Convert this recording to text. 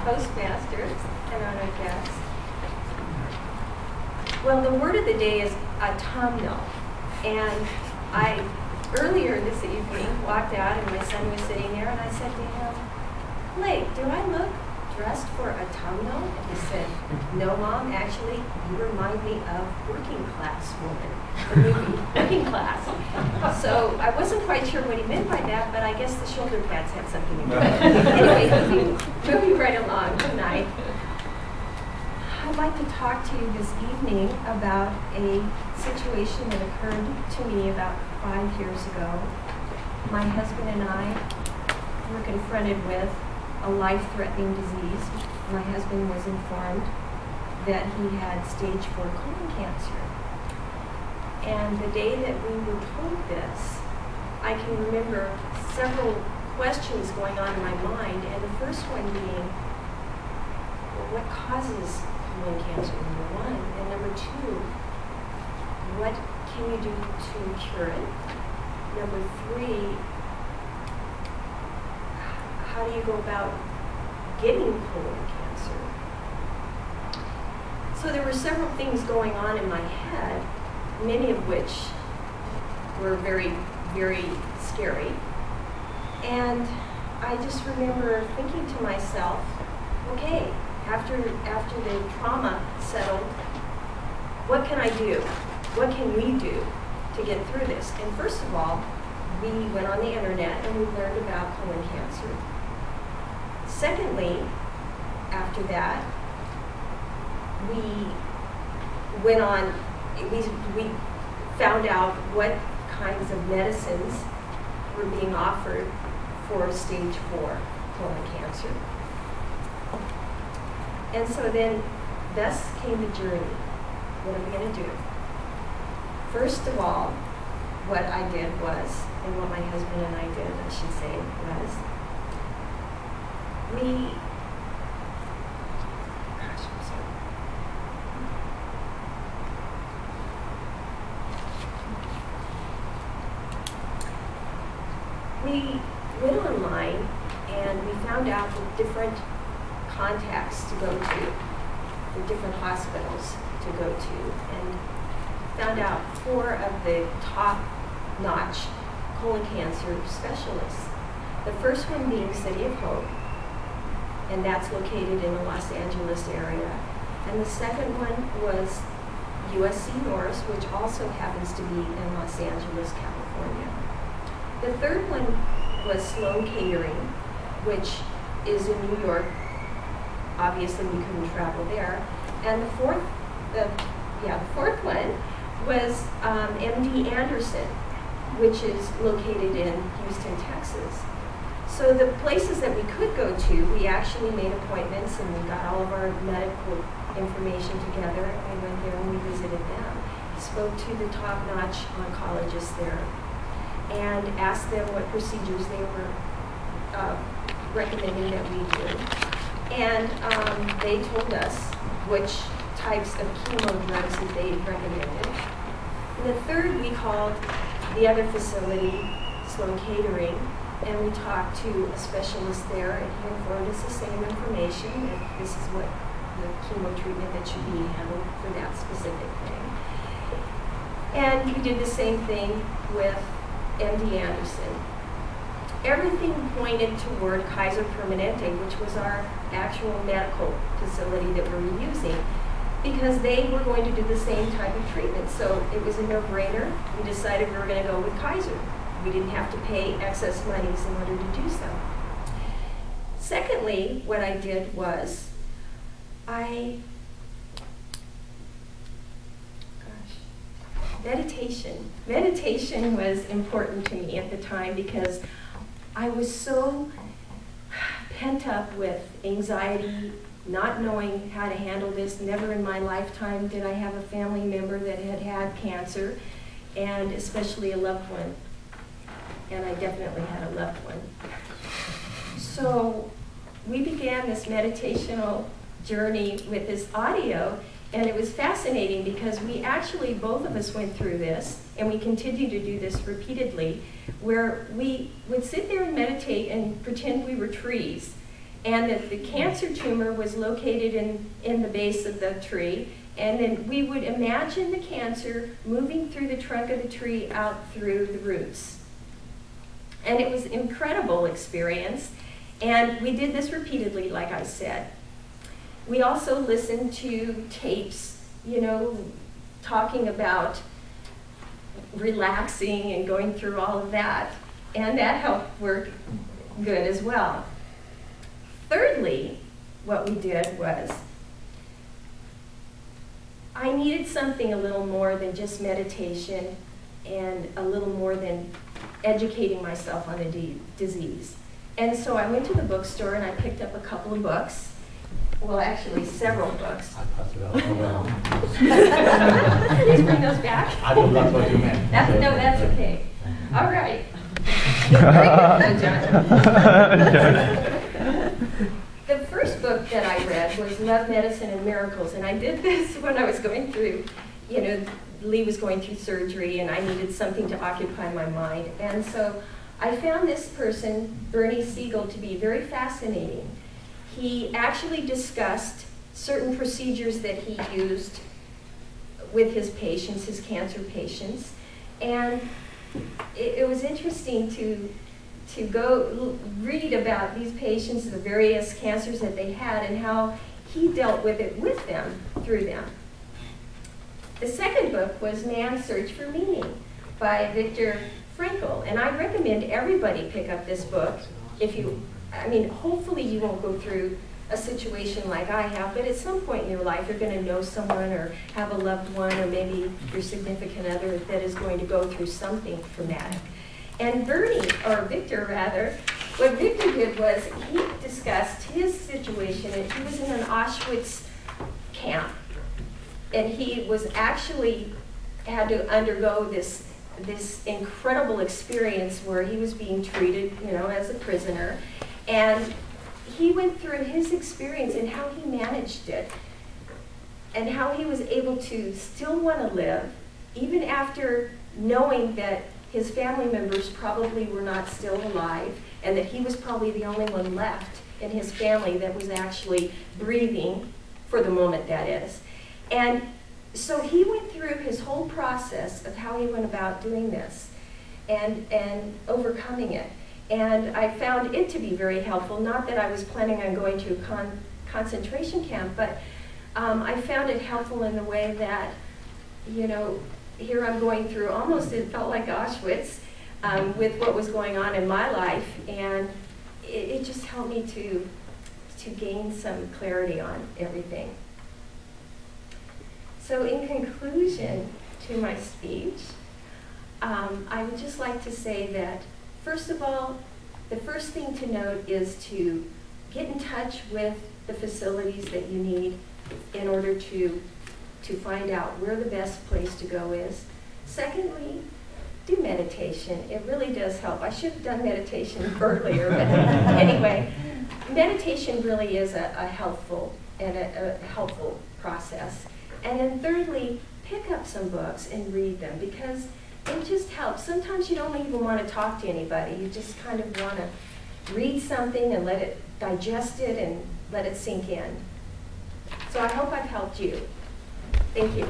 Toastmaster and honored guest. Well, the word of the day is autumnal. And I, earlier this evening, walked out and my son was sitting there and I said to him, Blake, do I look dressed for autumnal? And he said, no, Mom, actually, you remind me of Working Class Woman, the movie Working Class. So I wasn't quite sure what he meant by that, but I guess the shoulder pads had something to do with it. Anyway, moving right along tonight. I'd like to talk to you this evening about a situation that occurred to me about 5 years ago. My husband and I were confronted with a life-threatening disease. My husband was informed that he had stage 4 colon cancer. And the day that we were told this, I can remember several questions going on in my mind, and the first one being, well, what causes colon cancer, number one? And number two, what can you do to cure it? Number three, how do you go about getting colon cancer? So there were several things going on in my head, many of which were very, very scary. And I just remember thinking to myself, okay, after the trauma settled, what can I do? What can we do to get through this? And first of all, we went on the internet and we learned about colon cancer. Secondly, after that, we went on, we found out what kinds of medicines were being offered for stage 4 colon cancer. And so then, thus came the journey. What are we going to do? First of all, what I did was, and what my husband and I did, I should say, was, we went online and we found out the different contacts to go to, the different hospitals to go to, and found out 4 of the top-notch colon cancer specialists. The first one being City of Hope, and that's located in the Los Angeles area. And the second one was USC Norris, which also happens to be in Los Angeles, California. The third one was Sloan Catering, which is in New York. Obviously, we couldn't travel there. And the fourth one was MD Anderson, which is located in Houston, Texas. So the places that we could go to, we actually made appointments and we got all of our medical information together and we went there and we visited them. Spoke to the top-notch oncologists there and asked them what procedures they were recommending that we do. And they told us which types of chemo drugs that they recommended. And the third, we called the other facility, Sloan Catering, and we talked to a specialist there, and he informed us the same information, that this is what the chemo treatment that should be handled for that specific thing. And we did the same thing with MD Anderson. Everything pointed toward Kaiser Permanente, which was our actual medical facility that we were using, because they were going to do the same type of treatment. So it was a no-brainer. We decided we were going to go with Kaiser. We didn't have to pay excess monies in order to do so. Secondly, what I did was meditation. Meditation was important to me at the time because I was so pent up with anxiety, not knowing how to handle this. Never in my lifetime did I have a family member that had had cancer, and especially a loved one. And I definitely had a loved one. So we began this meditational journey with this audio, and it was fascinating because we actually, both of us went through this, and we continue to do this repeatedly, where we would sit there and meditate and pretend we were trees. and that the cancer tumor was located in the base of the tree. And then we would imagine the cancer moving through the trunk of the tree out through the roots. And it was an incredible experience. And we did this repeatedly, like I said. We also listened to tapes, you know, talking about relaxing and going through all of that. And that helped work good as well. Thirdly, what we did was, I needed something a little more than just meditation and a little more than educating myself on the disease. And so I went to the bookstore and I picked up a couple of books. Well, actually, several books. I passed it out. Oh, well. Please bring those back. I thought that's what you meant. No, that's okay. All right. Very good, John. The first book that I read was Love, Medicine, and Miracles, and I did this when I was going through, you know, Lee was going through surgery, and I needed something to occupy my mind. And so I found this person, Bernie Siegel, to be very fascinating. He actually discussed certain procedures that he used with his patients, his cancer patients, and it was interesting to go read about these patients, the various cancers that they had, and how he dealt with it with them, through them. The second book was Man's Search for Meaning by Viktor Frankl, and I recommend everybody pick up this book. If you, I mean, hopefully you won't go through a situation like I have, but at some point in your life you're going to know someone or have a loved one or maybe your significant other that is going to go through something traumatic. And Bernie, or Victor rather, what Victor did was he discussed his situation, and he was in an Auschwitz camp. And he was actually had to undergo this incredible experience where he was being treated, you know, as a prisoner. And he went through his experience and how he managed it, and how he was able to still want to live, even after knowing that his family members probably were not still alive, and that he was probably the only one left in his family that was actually breathing, for the moment that is. And so he went through his whole process of how he went about doing this and overcoming it. And I found it to be very helpful, not that I was planning on going to a concentration camp, but I found it helpful in the way that, you know, here I'm going through almost, it felt like Auschwitz, with what was going on in my life, and it just helped me to gain some clarity on everything. So in conclusion to my speech, I would just like to say that, first of all, the first thing to note is to get in touch with the facilities that you need in order to find out where the best place to go is. Secondly, do meditation. It really does help. I should have done meditation earlier, but anyway, meditation really is a helpful and a helpful process. And then thirdly, pick up some books and read them, because it just helps. Sometimes you don't even want to talk to anybody. You just kind of want to read something and let it digest it and let it sink in. So I hope I've helped you. Thank you.